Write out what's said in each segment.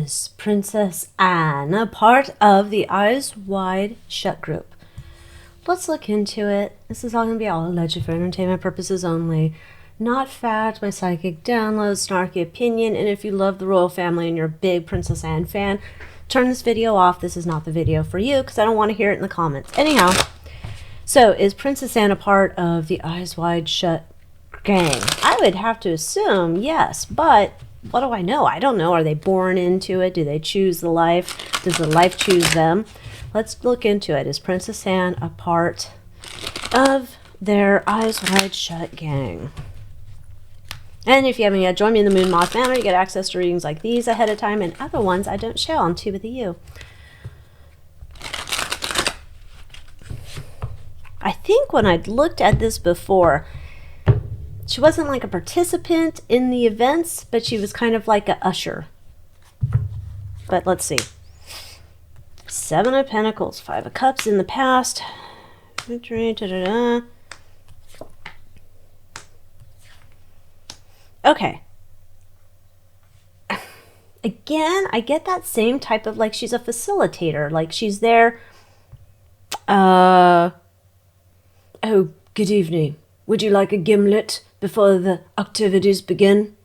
is Princess Anne, a part of the Eyes Wide Shut group? Let's look into it. This is all going to be all alleged for entertainment purposes only. Not fact, my psychic download, snarky opinion, and if you love the royal family and you're a big Princess Anne fan, turn this video off. This is not the video for you because I don't want to hear it in the comments. Anyhow, so is Princess Anne a part of the Eyes Wide Shut gang? I would have to assume yes, but what do I know? I don't know. Are they born into it? Do they choose the life? Does the life choose them? Let's look into it. Is Princess Anne a part of their Eyes Wide Shut gang? And if you haven't yet, join me in the Moon Moth Manor. You get access to readings like these ahead of time, and other ones I don't share on Two with a U. I think when I'd looked at this before, she wasn't like a participant in the events, but she was kind of like a usher. But let's see. Seven of Pentacles, Five of Cups in the past. Victory, da-da-da. Okay. Again, I get that same type of, like, she's a facilitator. Like, she's there. Oh, good evening. Would you like a gimlet before the activities begin?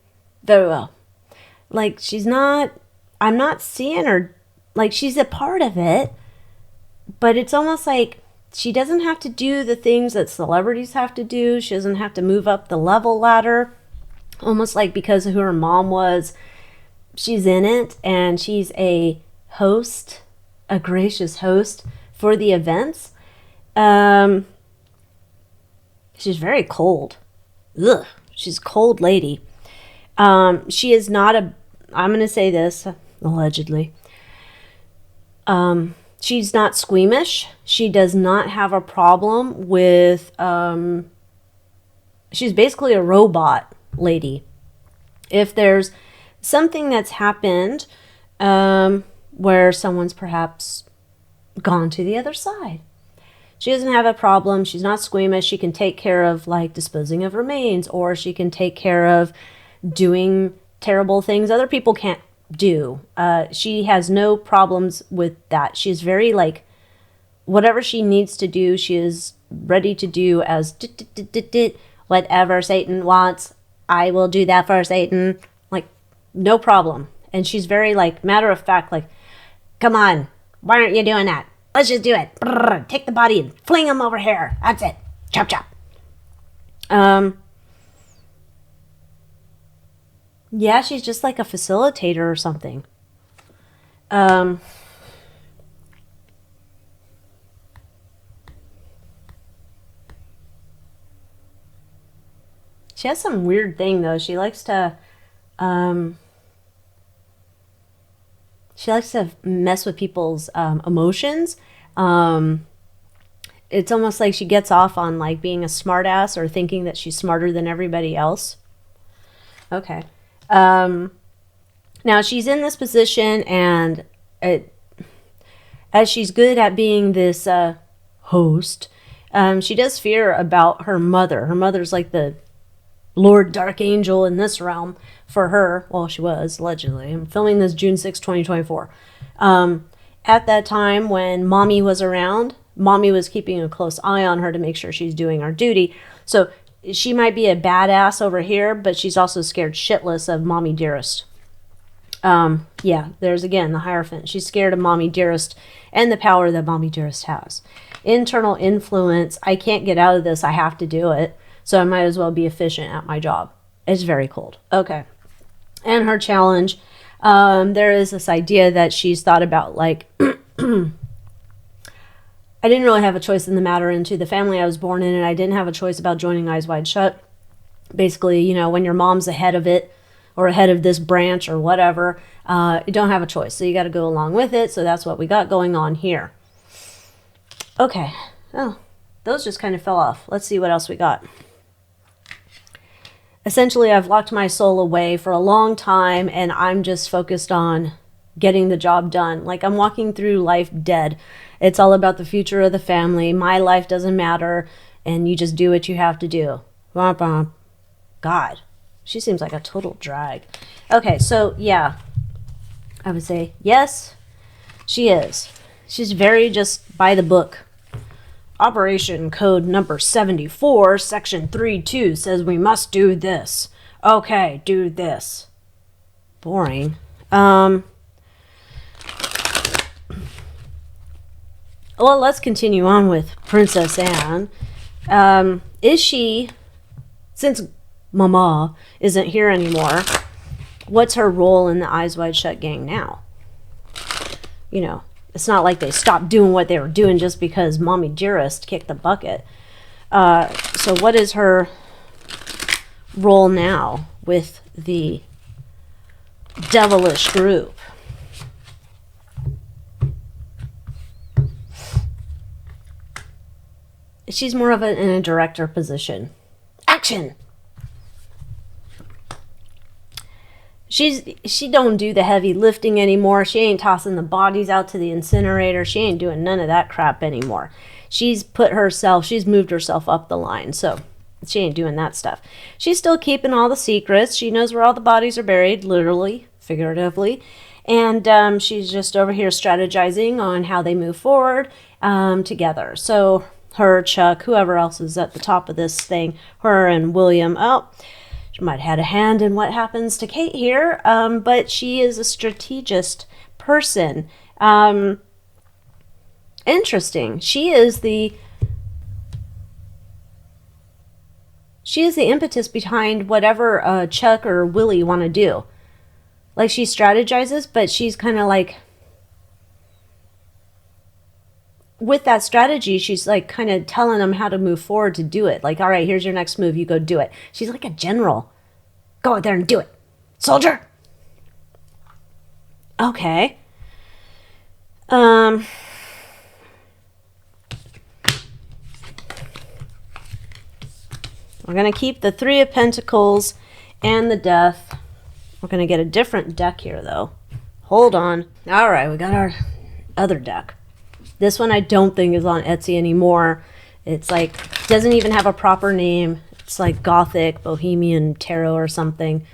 Very well. Like, she's not, I'm not seeing her, like, she's a part of it, but it's almost like she doesn't have to do the things that celebrities have to do. She doesn't have to move up the level ladder. Almost like because of who her mom was, she's in it, and she's a host, a gracious host for the events. She's very cold. Ugh, she's a cold lady. She is not a, I'm going to say this, allegedly. She's not squeamish. She does not have a problem with, she's basically a robot lady. If there's something that's happened where someone's perhaps gone to the other side, she doesn't have a problem. She's not squeamish. She can take care of, like, disposing of remains, or she can take care of doing terrible things other people can't do. She has no problems with that. She's very, like, whatever she needs to do, she is ready to do as whatever Satan wants. I will do that for Satan. Like, no problem. And she's very, like, matter of fact, like, come on, why aren't you doing that? Let's just do it. Brrr, take the body and fling him over here. That's it. Chop, chop. Yeah, she's just like a facilitator or something. She has some weird thing, though. She likes to mess with people's emotions. It's almost like she gets off on, like, being a smartass or thinking that she's smarter than everybody else. Okay. Now she's in this position, and as she's good at being this host, she does fear about her mother. Her mother's like the Lord Dark Angel in this realm for her. Well, she was, allegedly. I'm filming this June 6, 2024. At that time when Mommy was around, Mommy was keeping a close eye on her to make sure she's doing her duty. So she might be a badass over here, but she's also scared shitless of Mommy Dearest. Yeah, there's again the Hierophant. She's scared of Mommy Dearest and the power that Mommy Dearest has. Internal influence. I can't get out of this. I have to do it. So I might as well be efficient at my job. It's very cold. Okay. And her challenge. There is this idea that she's thought about, like, I didn't really have a choice in the matter into the family I was born in, and I didn't have a choice about joining Eyes Wide Shut. Basically, you know, when your mom's ahead of it, or ahead of this branch or whatever, you don't have a choice. So you got to go along with it. So that's what we got going on here. Okay. Oh, those just kind of fell off. Let's see what else we got. Essentially, I've locked my soul away for a long time, and I'm just focused on getting the job done. Like, I'm walking through life dead. It's all about the future of the family. My life doesn't matter, and you just do what you have to do. God, she seems like a total drag. Okay, so, yeah. I would say yes, she is. She's very just by the book. Operation Code number 74, Section 3.2 says we must do this. Okay, do this. Boring. Well, let's continue on with Princess Anne. Is she, since Mama isn't here anymore, what's her role in the Eyes Wide Shut gang now? You know, it's not like they stopped doing what they were doing just because Mommy Dearest kicked the bucket. So what is her role now with the devilish group? She's more of in a director position. Action! She don't do the heavy lifting anymore. She ain't tossing the bodies out to the incinerator. She ain't doing none of that crap anymore. She's moved herself up the line, so she ain't doing that stuff. She's still keeping all the secrets. She knows where all the bodies are buried, literally, figuratively. And she's just over here strategizing on how they move forward together. So her, Chuck, whoever else is at the top of this thing, her and William, she might have had a hand in what happens to Kate here, but she is a strategist person. Interesting. She is the impetus behind whatever Chuck or Willie want to do. Like, she strategizes, but she's kind of like, with that strategy, she's like kind of telling them how to move forward to do it. Like, all right, here's your next move. You go do it. She's like a general. Go out there and do it. Soldier. Okay. We're going to keep the Three of Pentacles and the Death. We're going to get a different deck here, though. Hold on. All right, we got our other deck. This one I don't think is on Etsy anymore. It's like, doesn't even have a proper name. It's like Gothic, Bohemian Tarot or something.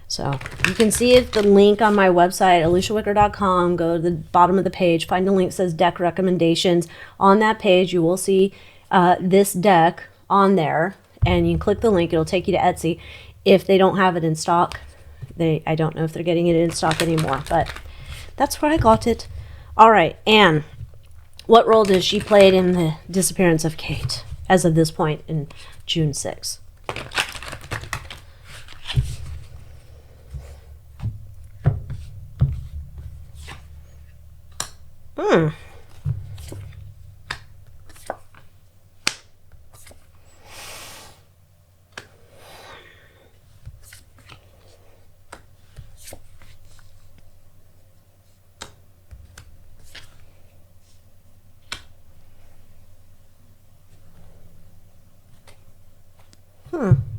So you can see it, the link on my website, alyciawicker.com. Go to the bottom of the page, find the link that says deck recommendations. On that page, you will see this deck on there, and you can click the link. It'll take you to Etsy. If they don't have it in stock, I don't know if they're getting it in stock anymore, but that's where I got it. All right, Anne. What role does she play in the disappearance of Kate as of this point in June 6th?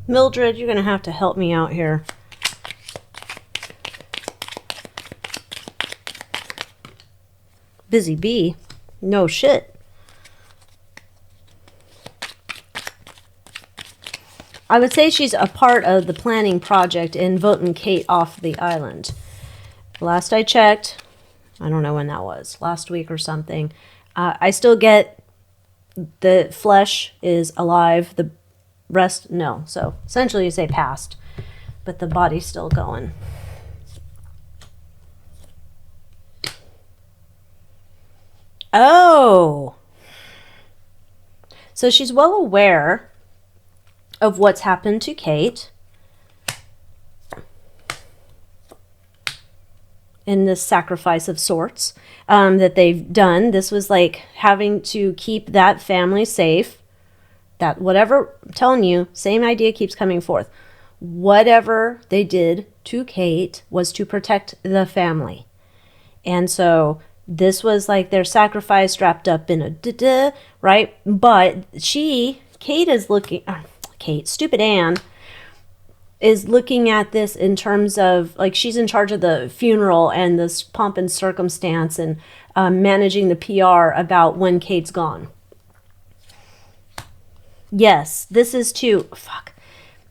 Mildred, you're going to have to help me out here. Busy bee? No shit. I would say she's a part of the planning project in voting Kate off the island. Last I checked, I don't know when that was, last week or something, I still get the flesh is alive, the rest, no. So essentially you say passed, but the body's still going. Oh. So she's well aware of what's happened to Kate in this sacrifice of sorts that they've done. This was like having to keep that family safe. That whatever, I'm telling you, same idea keeps coming forth. Whatever they did to Kate was to protect the family. And so this was like their sacrifice wrapped up in a right? But Kate is looking, stupid Anne, is looking at this in terms of, like, she's in charge of the funeral and this pomp and circumstance and managing the PR about when Kate's gone. Yes, this is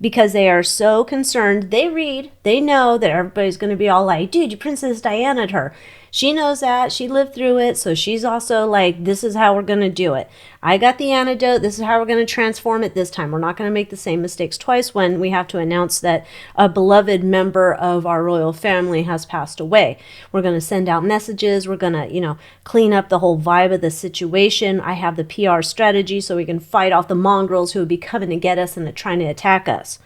because they are so concerned. They read, they know that everybody's going to be all like, dude, you Princess Diana'd her. She knows that. She lived through it. So she's also like, this is how we're going to do it. I got the antidote. This is how we're going to transform it this time. We're not going to make the same mistakes twice when we have to announce that a beloved member of our royal family has passed away. We're going to send out messages. We're going to, clean up the whole vibe of the situation. I have the PR strategy so we can fight off the mongrels who would be coming to get us and trying to attack us.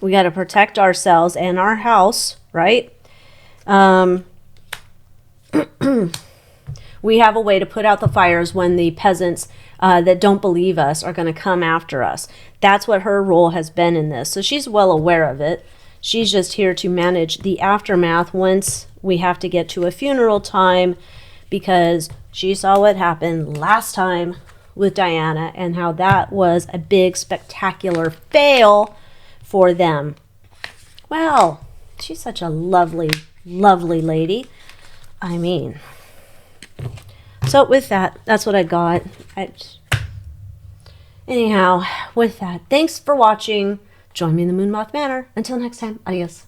We got to protect ourselves and our house, right? We have a way to put out the fires when the peasants that don't believe us are going to come after us. That's what her role has been in this. So she's well aware of it. She's just here to manage the aftermath once we have to get to a funeral time, because she saw what happened last time with Diana and how that was a big, spectacular fail for them. Well, she's such a lovely, lovely lady. I mean, so with that, that's what I got. Anyhow, with that, thanks for watching. Join me in the Moth Manor. Until next time, adios.